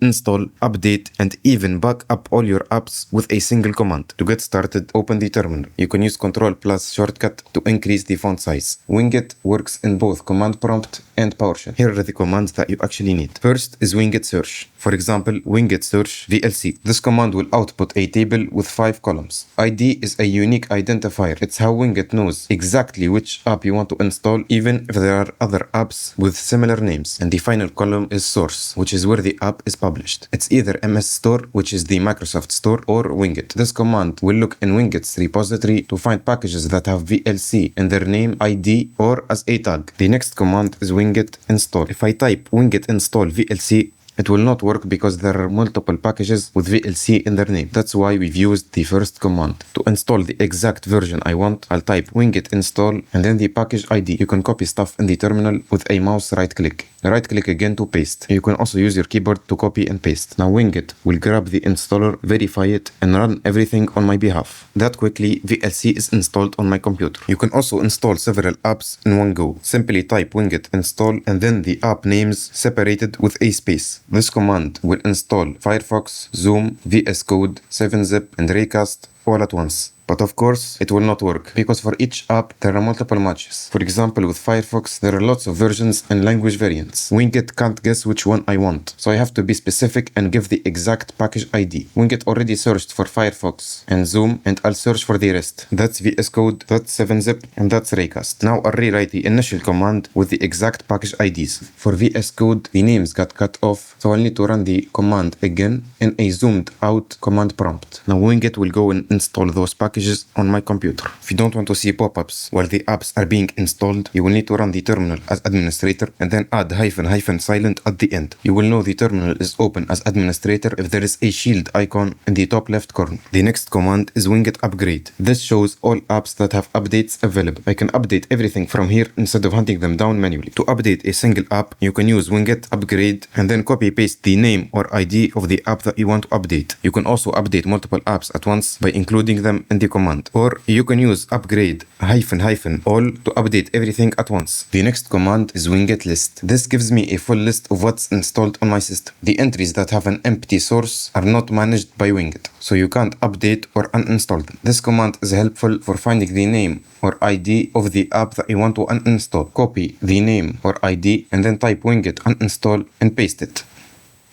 install, update, and even back up all your apps with a single command. To get started, open the terminal. You can use Ctrl plus shortcut to increase the font size. Wingit works in both command prompt and PowerShell. Here are the commands that you actually need. First is Wingit search. For example, Wingit search VLC. This command will output a table with 5 columns. ID is a unique identifier. It's how Wingit knows exactly which app you want to install, even if there are other apps with similar names. And the final column is source, which is where the app is published. It's either MS Store, which is the Microsoft Store, or Wingit. This command will look in Wingit's repository to find packages that have VLC in their name, ID, or as a tag. The next command is Wingit install. If I type Wingit install VLC, it will not work because there are multiple packages with VLC in their name. That's why we've used the first command. To install the exact version I want, I'll type Wingit install and then the package ID. You can copy stuff in the terminal with a mouse right click. Right click again to paste. You can also use your keyboard to copy and paste. Now Wingit will grab the installer, verify it, and run everything on my behalf. That quickly, VLC is installed on my computer. You can also install several apps in one go. Simply type Wingit install and then the app names separated with a space. This command will install Firefox, Zoom, VS Code, 7-Zip, and Raycast all at once. But of course, it will not work because for each app, there are multiple matches. For example, with Firefox, there are lots of versions and language variants. Wingit can't guess which one I want, so I have to be specific and give the exact package ID. Wingit already searched for Firefox and Zoom, and I'll search for the rest. That's VS Code, that's 7-Zip, and that's Raycast. Now I'll rewrite the initial command with the exact package IDs. For VS Code, the names got cut off, so I'll need to run the command again in a zoomed out command prompt. Now Wingit will go and install those packages on my computer. If you don't want to see pop-ups while the apps are being installed, you will need to run the terminal as administrator and then add -- silent at the end. You will know the terminal is open as administrator if there is a shield icon in the top left corner. The next command is Wingit upgrade. This shows all apps that have updates available. I can update everything from here instead of hunting them down manually. To update a single app, you can use Wingit upgrade and then copy paste the name or ID of the app that you want to update. You can also update multiple apps at once by including them in the command, or you can use upgrade -- all to update everything at once. The next command is Wingit list. This gives me a full list of what's installed on my system. The entries that have an empty source are not managed by Wingit, so you can't update or uninstall them. This command is helpful for finding the name or ID of the app that you want to uninstall. Copy the name or ID and then type Wingit uninstall and paste it.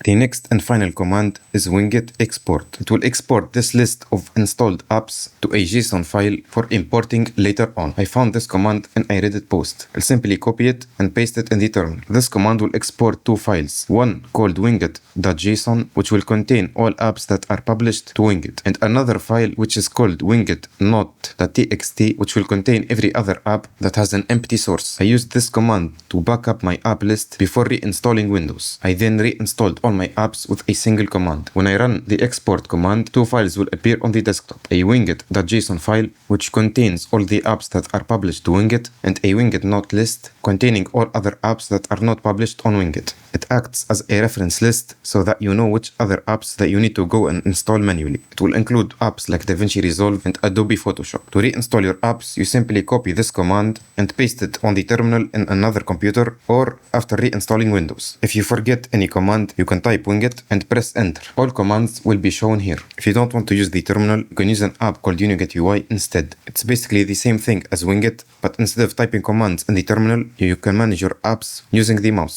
The next and final command is Wingit export. It will export this list of installed apps to a JSON file for importing later on. I found this command in a Reddit post. I'll simply copy it and paste it in the terminal. This command will export 2 files. One called wingit.json, which will contain all apps that are published to Wingit, and another file which is called wingit.not.txt, which will contain every other app that has an empty source. I used this command to back up my app list before reinstalling Windows. I then reinstalled all my apps with a single command. When I run the export command, 2 files will appear on the desktop. A wingit.json file, which contains all the apps that are published to Wingit, and a Wingit not list containing all other apps that are not published on Wingit. It acts as a reference list so that you know which other apps that you need to go and install manually. It will include apps like DaVinci Resolve and Adobe Photoshop. To reinstall your apps, you simply copy this command and paste it on the terminal in another computer or after reinstalling Windows. If you forget any command, you can type Wingit and press enter. All commands will be shown here. If you don't want to use the terminal, you can use an app called Unigit UI instead. It's basically the same thing as Wingit, but instead of typing commands in the terminal, you can manage your apps using the mouse.